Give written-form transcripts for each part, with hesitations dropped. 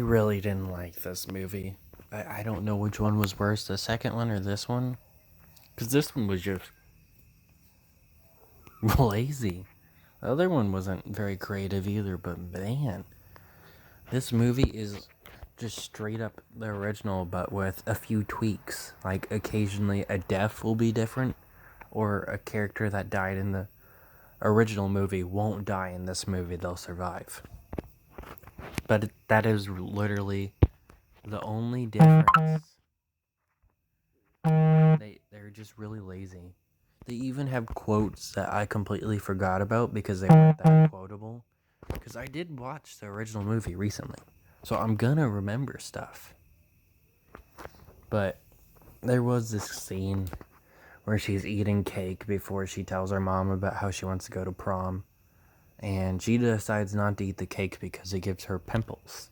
I really didn't like this movie. I don't know which one was worse, the second one or this one. Because this one was just lazy. The other one wasn't very creative either, but man, this movie is just straight up the original, but with a few tweaks. Like, occasionally a death will be different, or a character that died in the original movie won't die in this movie, they'll survive. But that is literally the only difference. They're just really lazy. They even have quotes that I completely forgot about because they weren't that quotable. Because I did watch the original movie recently, so I'm gonna remember stuff. But there was this scene where she's eating cake before she tells her mom about how she wants to go to prom, and she decides not to eat the cake because it gives her pimples.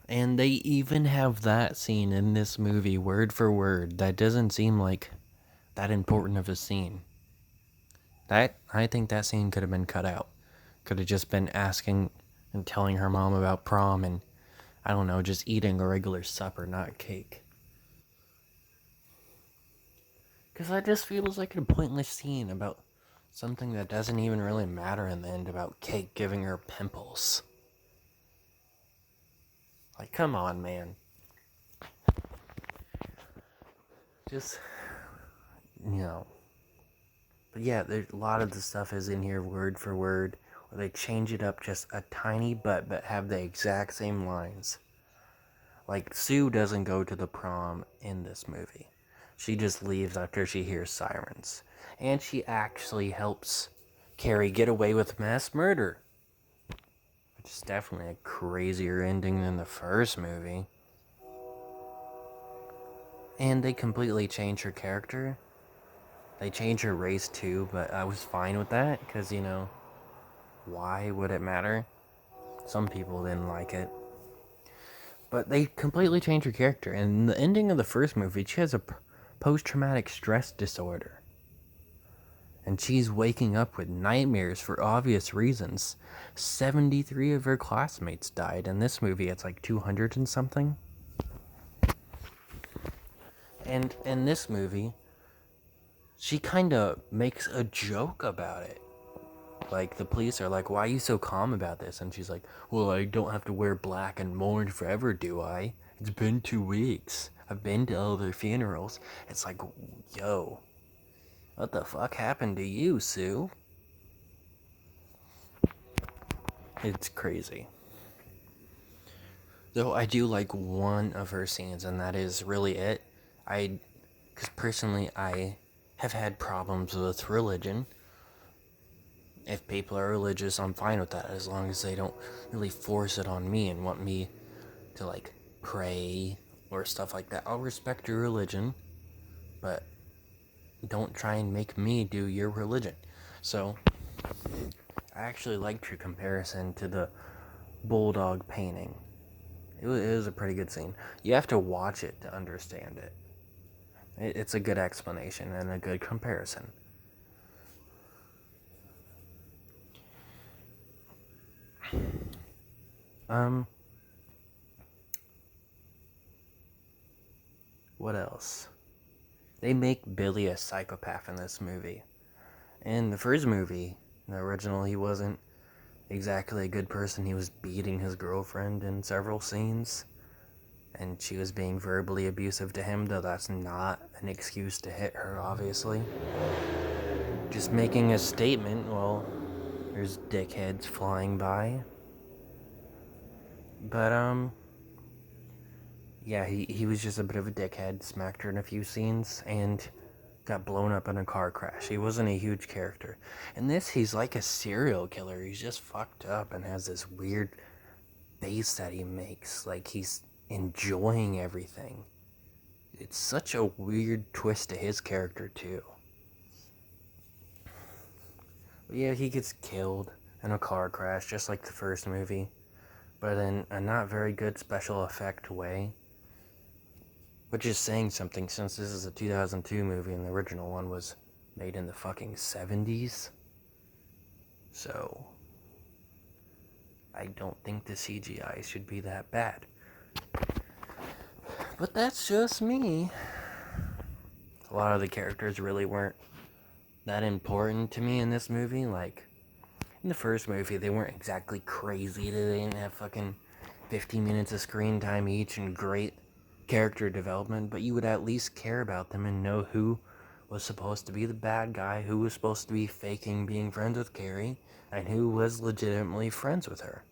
And they even have that scene in this movie, word for word. That doesn't seem like that important of a scene. I think that scene could have been cut out. Could have just been asking and telling her mom about prom and, I don't know, just eating a regular supper, not cake. Because that just feels like a pointless scene about something that doesn't even really matter in the end, about cake giving her pimples. Like, come on, man. Just, you know. But yeah, there's a lot of the stuff is in here word for word, or they change it up just a tiny but have the exact same lines. Like, Sue doesn't go to the prom in this movie. She just leaves after she hears sirens. And she actually helps Carrie get away with mass murder. Which is definitely a crazier ending than the first movie. And they completely change her character. They change her race too, but I was fine with that, because, why would it matter? Some people didn't like it. But they completely changed her character. And in the ending of the first movie, she has a post-traumatic stress disorder. And she's waking up with nightmares for obvious reasons. 73 of her classmates died. In this movie, it's like 200 and something. And in this movie, she kind of makes a joke about it. Like, the police are like, why are you so calm about this? And she's like, well, I don't have to wear black and mourn forever, do I? It's been 2 weeks. I've been to other funerals. It's like, yo, what the fuck happened to you, Sue? It's crazy. Though I do like one of her scenes, and that is really it. Because personally, I have had problems with religion. If people are religious, I'm fine with that, as long as they don't really force it on me and want me to, like, pray or stuff like that. I'll respect your religion, but don't try and make me do your religion. So, I actually liked your comparison to the bulldog painting. It was a pretty good scene. You have to watch it to understand it. It's a good explanation and a good comparison. Um, what else? They make Billy a psychopath in this movie. In the first movie, the original, he wasn't exactly a good person. He was beating his girlfriend in several scenes, and she was being verbally abusive to him, though that's not an excuse to hit her, obviously. Just making a statement, well, there's dickheads flying by. But, yeah, he was just a bit of a dickhead, smacked her in a few scenes, and got blown up in a car crash. He wasn't a huge character. In this, he's like a serial killer. He's just fucked up and has this weird face that he makes, like he's enjoying everything. It's such a weird twist to his character, too. But yeah, he gets killed in a car crash, just like the first movie, but in a not very good special effect way. Which is saying something, since this is a 2002 movie and the original one was made in the fucking 70s. So, I don't think the CGI should be that bad. But that's just me. A lot of the characters really weren't that important to me in this movie. Like, in the first movie, they weren't exactly crazy. They didn't have fucking 15 minutes of screen time each and great character development, but you would at least care about them and know who was supposed to be the bad guy, who was supposed to be faking being friends with Carrie, and who was legitimately friends with her.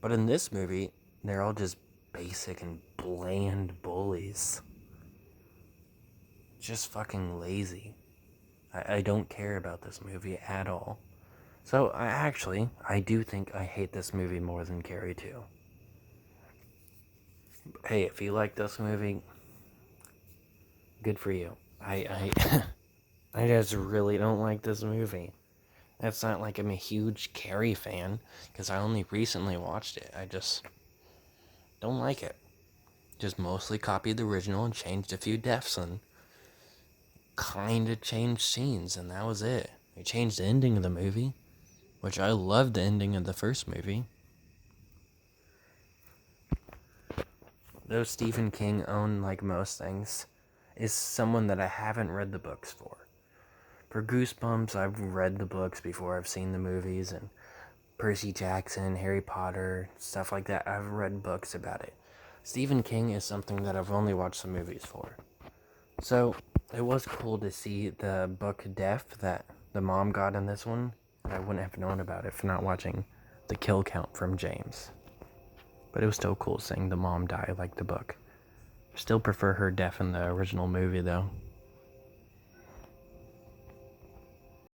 But in this movie, they're all just basic and bland bullies. Just fucking lazy. I don't care about this movie at all. So, I do think I hate this movie more than Carrie 2. Hey, if you like this movie, good for you. I just really don't like this movie. It's not like I'm a huge Carrie fan, because I only recently watched it. I just don't like it. Just mostly copied the original and changed a few deaths and kind of changed scenes, and that was it. They changed the ending of the movie, which I loved the ending of the first movie. Though Stephen King, owned like most things, is someone that I haven't read the books for. For Goosebumps, I've read the books before I've seen the movies, and Percy Jackson, Harry Potter, stuff like that, I've read books about it. Stephen King is something that I've only watched the movies for. So, it was cool to see the book Death that the mom got in this one. I wouldn't have known about it for not watching the kill count from James. But it was still cool seeing the mom die like the book. Still prefer her death in the original movie, though.